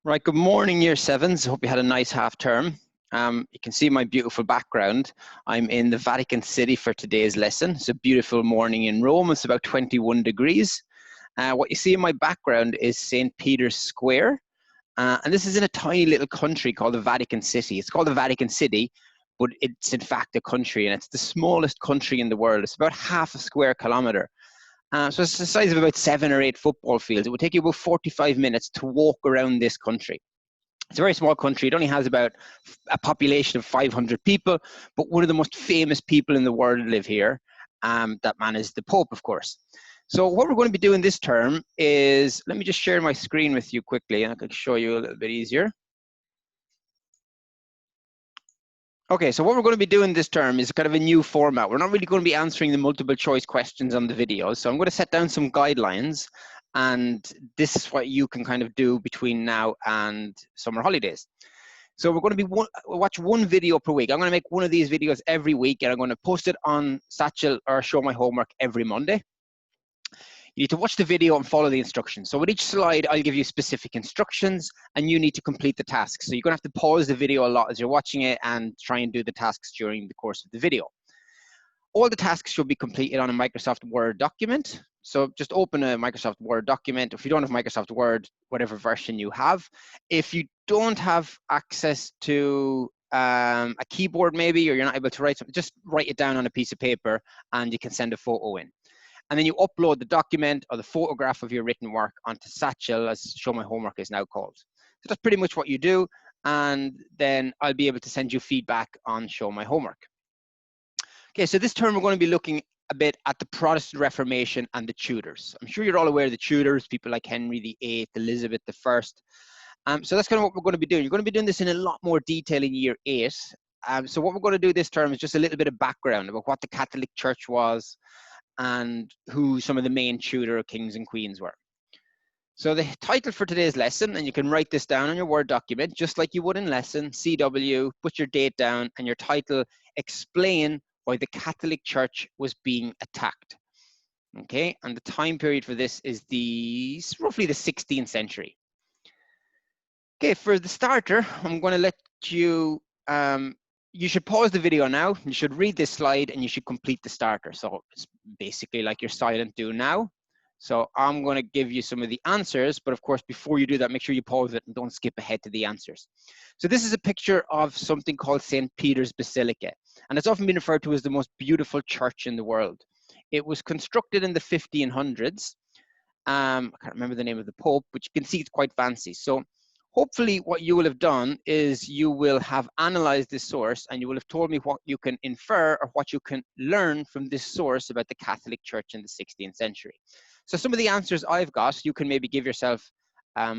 Right, good morning, Year 7s. Hope you had a nice half term. You can see my beautiful background. I'm in the Vatican City for today's lesson. It's a beautiful morning in Rome. It's about 21 degrees. What you see in my background is St. Peter's Square. And this is in a tiny little country called the Vatican City. It's called the Vatican City, but it's in fact a country, and it's the smallest country in the world. It's about half a square kilometer. So it's the size of about 7 or 8 football fields. It would take you about 45 minutes to walk around this country. It's a very small country. It only has about a population of 500 people, but one of the most famous people in the world live here. That man is the Pope, of course. So what we're going to be doing this term is, let me just share my screen with you quickly, and I can show you a little bit easier. Okay, so what we're going to be doing this term is kind of a new format. We're not really going to be answering the multiple choice questions on the videos. So I'm going to set down some guidelines, and this is what you can kind of do between now and summer holidays. So we're going to be watch one video per week. I'm going to make one of these videos every week, and I'm going to post it on Satchel or Show My Homework every Monday. You need to watch the video and follow the instructions. So with each slide, I'll give you specific instructions, and you need to complete the tasks. So you're going to have to pause the video a lot as you're watching it and try and do the tasks during the course of the video. All the tasks should be completed on a Microsoft Word document. So just open a Microsoft Word document. If you don't have Microsoft Word, whatever version you have. If you don't have access to a keyboard maybe, or you're not able to write something, just write it down on a piece of paper and you can send a photo in. And then you upload the document or the photograph of your written work onto Satchel, as Show My Homework is now called. So that's pretty much what you do. And then I'll be able to send you feedback on Show My Homework. Okay, so this term we're going to be looking a bit at the Protestant Reformation and the Tudors. I'm sure you're all aware of the Tudors, people like Henry VIII, Elizabeth I. So that's kind of what we're going to be doing. You're going to be doing this in a lot more detail in year 8. So what we're going to do this term is just a little bit of background about what the Catholic Church was and who some of the main Tudor kings and queens were. So the title for today's lesson, and you can write this down on your Word document, just like you would in lesson, CW, put your date down, and your title, explain why the Catholic Church was being attacked. Okay, and the time period for this is roughly the 16th century. Okay, for the starter, I'm going to let you, you should pause the video now, you should read this slide, and you should complete the starter. So it's basically like your silent do now. So I'm going to give you some of the answers, but of course, before you do that, make sure you pause it and don't skip ahead to the answers. So this is a picture of something called St. Peter's Basilica, and it's often been referred to as the most beautiful church in the world. It was constructed in the 1500s. I can't remember the name of the Pope, but you can see it's quite fancy. So hopefully what you will have done is you will have analyzed this source, and you will have told me what you can infer or what you can learn from this source about the Catholic Church in the 16th century. So some of the answers I've got, you can maybe give yourself a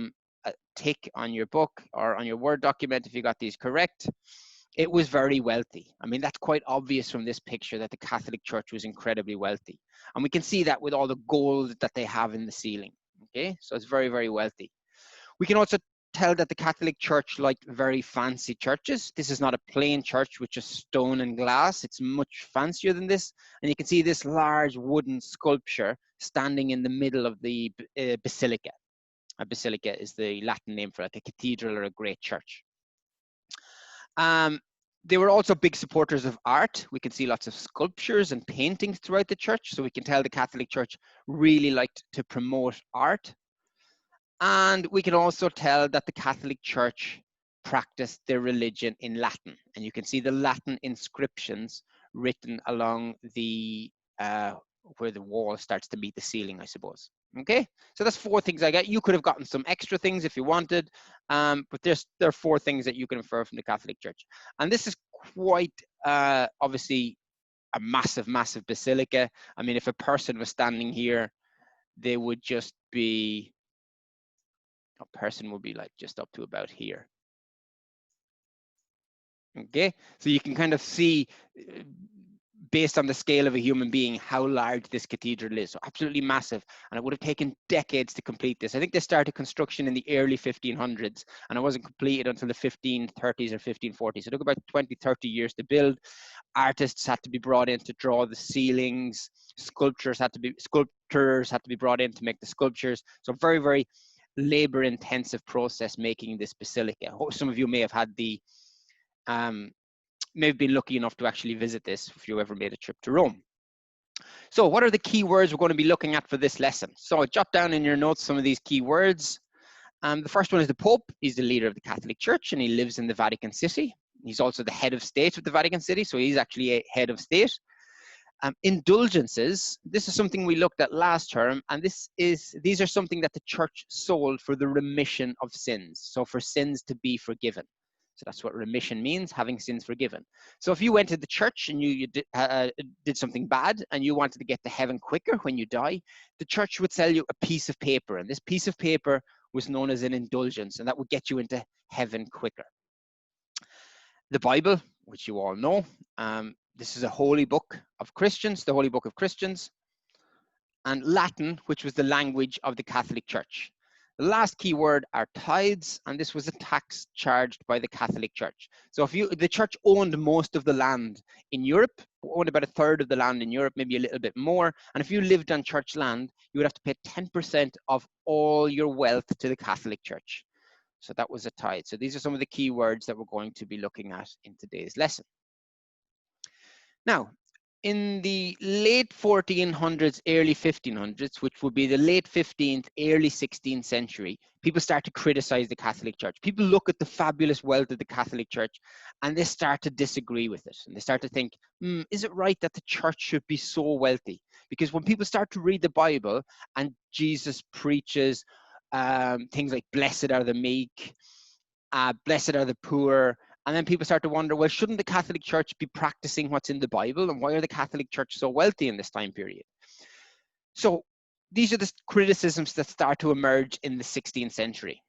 tick on your book or on your Word document if you got these correct. It was very wealthy. I mean, that's quite obvious from this picture that the Catholic Church was incredibly wealthy. And we can see that with all the gold that they have in the ceiling. Okay, so it's very, very wealthy. We can also tell that the Catholic Church liked very fancy churches. This is not a plain church with just stone and glass. It's much fancier than this. And you can see this large wooden sculpture standing in the middle of the basilica. A basilica is the Latin name for like a cathedral or a great church. They were also big supporters of art. We can see lots of sculptures and paintings throughout the church. So we can tell the Catholic Church really liked to promote art. And we can also tell that the Catholic Church practiced their religion in Latin. And you can see the Latin inscriptions written along the, where the wall starts to meet the ceiling, I suppose. Okay, so that's 4 things I got. You could have gotten some extra things if you wanted, but there are 4 things that you can infer from the Catholic Church. And this is quite obviously a massive, massive basilica. I mean, if a person was standing here, they would just be, a person would be like just up to about here. Okay, so you can kind of see based on the scale of a human being how large this cathedral is. So absolutely massive, and it would have taken decades to complete this. I think they started construction in the early 1500s, and it wasn't completed until the 1530s or 1540s. So it took about 20-30 years to build. Artists had to be brought in to draw the ceilings. Sculptors had to be brought in to make the sculptures. So very, very labor-intensive process making this basilica. Some of you may have had the may have been lucky enough to actually visit this if you ever made a trip to Rome. So what are the key words we're going to be looking at for this lesson? So jot down in your notes some of these key words. The first one is the Pope. He's the leader of the Catholic Church and he lives in the Vatican City. He's also the head of state of the Vatican City, so he's actually a head of state. Indulgences, this is something we looked at last term, and these are something that the church sold for the remission of sins, so for sins to be forgiven. So that's what remission means, having sins forgiven. So if you went to the church and you did something bad and you wanted to get to heaven quicker when you die, the church would sell you a piece of paper, and this piece of paper was known as an indulgence, and that would get you into heaven quicker. The Bible, which you all know, this is a holy book of Christians, the holy book of Christians, and Latin, which was the language of the Catholic Church. The last key word are tithes, and this was a tax charged by the Catholic Church. So if the church owned most of the land in Europe, owned about a third of the land in Europe, maybe a little bit more, and if you lived on church land, you would have to pay 10% of all your wealth to the Catholic Church. So that was a tithe. So these are some of the key words that we're going to be looking at in today's lesson. Now, in the late 1400s, early 1500s, which would be the late 15th, early 16th century, people start to criticize the Catholic Church. People look at the fabulous wealth of the Catholic Church and they start to disagree with it. And they start to think, is it right that the church should be so wealthy? Because when people start to read the Bible and Jesus preaches things like blessed are the meek, blessed are the poor, and then people start to wonder, well, shouldn't the Catholic Church be practicing what's in the Bible? And why are the Catholic Church so wealthy in this time period? So these are the criticisms that start to emerge in the 16th century.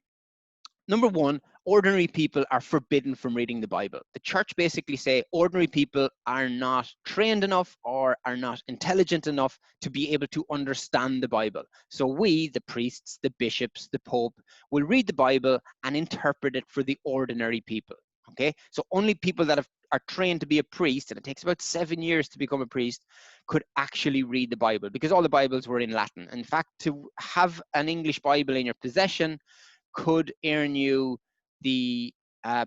Number one, ordinary people are forbidden from reading the Bible. The church basically say ordinary people are not trained enough or are not intelligent enough to be able to understand the Bible. So we, the priests, the bishops, the Pope, will read the Bible and interpret it for the ordinary people. Okay, so only people that are trained to be a priest, and it takes about 7 years to become a priest, could actually read the Bible, because all the Bibles were in Latin. In fact, to have an English Bible in your possession could earn you the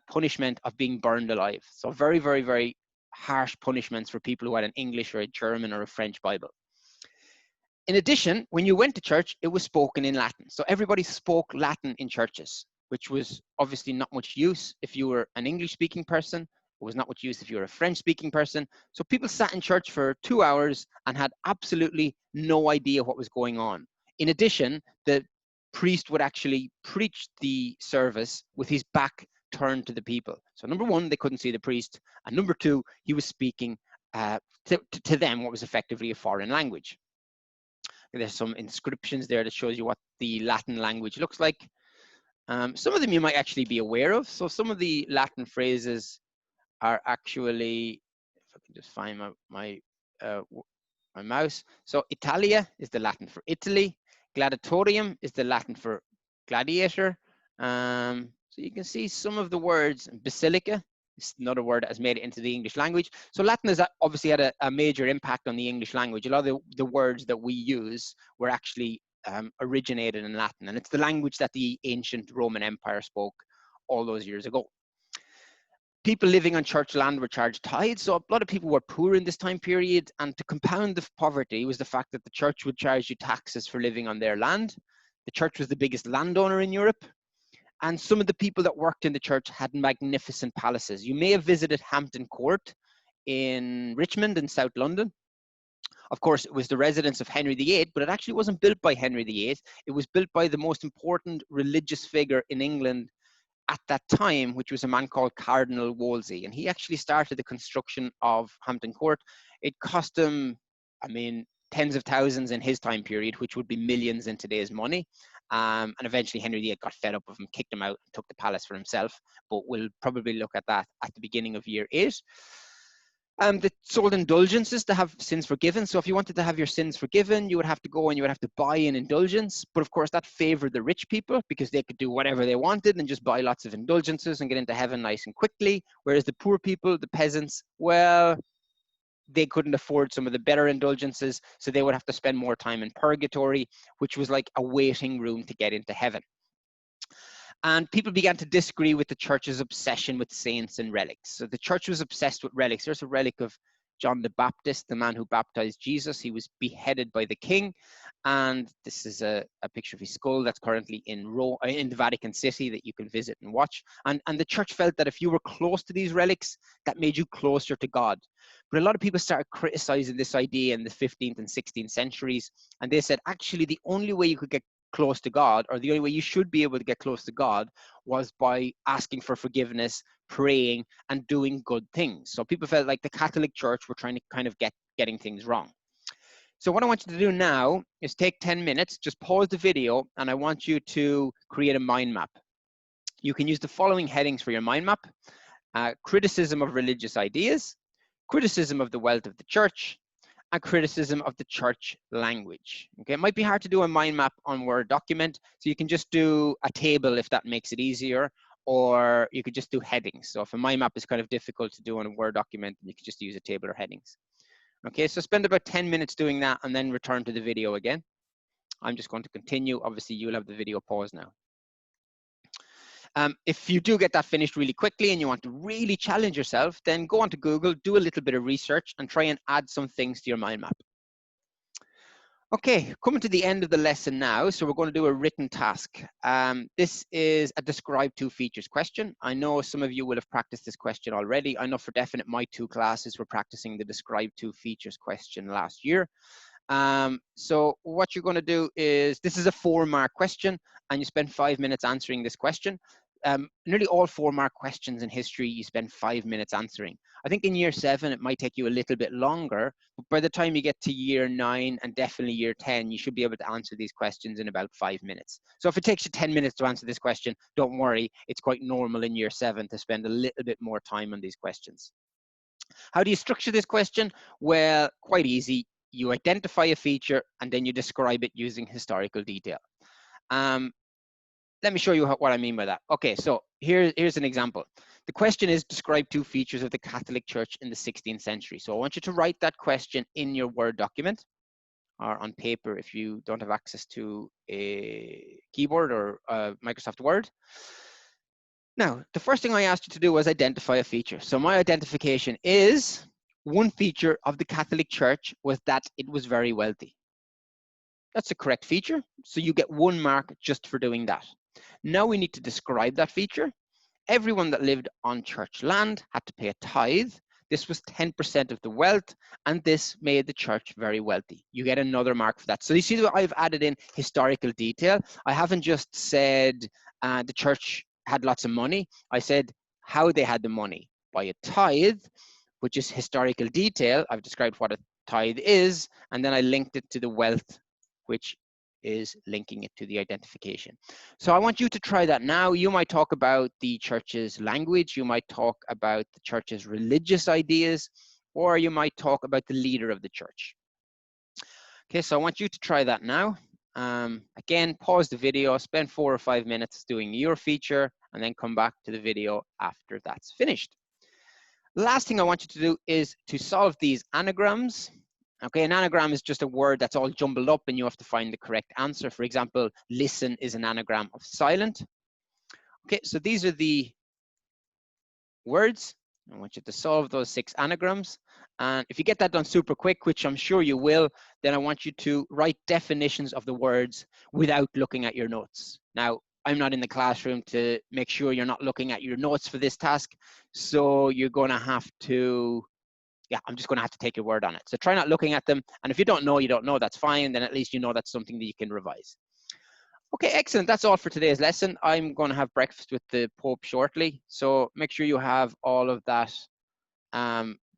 punishment of being burned alive. So very, very, very harsh punishments for people who had an English or a German or a French Bible. In addition, when you went to church, it was spoken in Latin. So everybody spoke Latin in churches, which was obviously not much use if you were an English-speaking person. It was not much use if you were a French-speaking person. So people sat in church for 2 hours and had absolutely no idea what was going on. In addition, the priest would actually preach the service with his back turned to the people. So number one, they couldn't see the priest. And number two, he was speaking to them what was effectively a foreign language. There's some inscriptions there that shows you what the Latin language looks like. Some of them you might actually be aware of. So some of the Latin phrases are actually, if I can just find my mouse. So Italia is the Latin for Italy. Gladiatorium is the Latin for gladiator. So you can see some of the words. Basilica is another word that has made it into the English language. So Latin has obviously had a major impact on the English language. A lot of the words that we use were actually originated in Latin, and it's the language that the ancient Roman Empire spoke all those years ago. People living on church land were charged tithes, so a lot of people were poor in this time period, and to compound the poverty was the fact that the church would charge you taxes for living on their land. The church was the biggest landowner in Europe, and some of the people that worked in the church had magnificent palaces. You may have visited Hampton Court in Richmond in South London. Of course, it was the residence of Henry VIII, but it actually wasn't built by Henry VIII. It was built by the most important religious figure in England at that time, which was a man called Cardinal Wolsey. And he actually started the construction of Hampton Court. It cost him, I mean, tens of thousands in his time period, which would be millions in today's money. And eventually Henry VIII got fed up with him, kicked him out, and took the palace for himself. But we'll probably look at that at the beginning of year 8. They sold indulgences to have sins forgiven. So if you wanted to have your sins forgiven, you would have to go and you would have to buy an indulgence. But of course, that favored the rich people because they could do whatever they wanted and just buy lots of indulgences and get into heaven nice and quickly. Whereas the poor people, the peasants, well, they couldn't afford some of the better indulgences. So they would have to spend more time in purgatory, which was like a waiting room to get into heaven. And people began to disagree with the church's obsession with saints and relics. So the church was obsessed with relics. There's a relic of John the Baptist, the man who baptized Jesus. He was beheaded by the king. And this is a picture of his skull that's currently in Rome, in the Vatican City, that you can visit and watch. And the church felt that if you were close to these relics, that made you closer to God. But a lot of people started criticizing this idea in the 15th and 16th centuries. And they said, actually, the only way you could get close to God, or the only way you should be able to get close to God, was by asking for forgiveness, praying, and doing good things. So people felt like the Catholic Church were trying to kind of getting things wrong. So what I want you to do now is take 10 minutes, just pause the video, and I want you to create a mind map. You can use the following headings for your mind map: criticism of religious ideas, criticism of the wealth of the church, and criticism of the church language. Okay, it might be hard to do a mind map on Word document, so you can just do a table if that makes it easier, or you could just do headings. So if a mind map is kind of difficult to do on a Word document, you can just use a table or headings. Okay, so spend about 10 minutes doing that and then return to the video again. I'm just going to continue. Obviously, you'll have the video paused now. If you do get that finished really quickly and you want to really challenge yourself, then go onto Google, do a little bit of research, and try and add some things to your mind map. Okay, coming to the end of the lesson now, so we're going to do a written task. This is a describe two features question. I know some of you will have practiced this question already. I know for definite my two classes were practicing the describe two features question last year. So what you're going to do is, this is a 4-mark question, and you spend 5 minutes answering this question. Nearly all 4-mark questions in history you spend 5 minutes answering. I think in year 7 it might take you a little bit longer, but by the time you get to year 9 and definitely year 10, you should be able to answer these questions in about 5 minutes. So if it takes you 10 minutes to answer this question, don't worry, it's quite normal in year 7 to spend a little bit more time on these questions. How do you structure this question? Well, quite easy. You identify a feature and then you describe it using historical detail. Let me show you what I mean by that. Okay, so here's an example. The question is, describe two features of the Catholic Church in the 16th century. So I want you to write that question in your Word document or on paper if you don't have access to a keyboard or Microsoft Word. Now, the first thing I asked you to do was identify a feature. So my identification is, one feature of the Catholic Church was that it was very wealthy. That's a correct feature. So you get 1 mark just for doing that. Now we need to describe that feature. Everyone that lived on church land had to pay a tithe. This was 10% of the wealth, and this made the church very wealthy. You get another mark for that. So you see that I've added in historical detail. I haven't just said the church had lots of money. I said how they had the money, by a tithe, which is historical detail. I've described what a tithe is, and then I linked it to the wealth, which is linking it to the identification. So I want you to try that now. You might talk about the church's language, you might talk about the church's religious ideas, or you might talk about the leader of the church. Okay, so I want you to try that now. Again, pause the video, spend 4 or 5 minutes doing your feature, and then come back to the video after that's finished. The last thing I want you to do is to solve these anagrams. Okay, an anagram is just a word that's all jumbled up and you have to find the correct answer. For example, listen is an anagram of silent. Okay, so these are the words. I want you to solve those 6 anagrams. And if you get that done super quick, which I'm sure you will, then I want you to write definitions of the words without looking at your notes. Now, I'm not in the classroom to make sure you're not looking at your notes for this task. So you're going to have to, I'm just going to have to take your word on it. So try not looking at them. And if you don't know, that's fine. Then at least you know that's something that you can revise. Okay, excellent. That's all for today's lesson. I'm going to have breakfast with the Pope shortly. So make sure you have all of that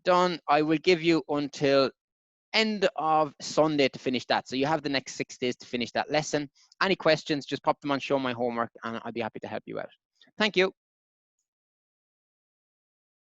done. I will give you until end of Sunday to finish that. So you have the next 6 days to finish that lesson. Any questions, just pop them on Show My Homework and I'll be happy to help you out. Thank you.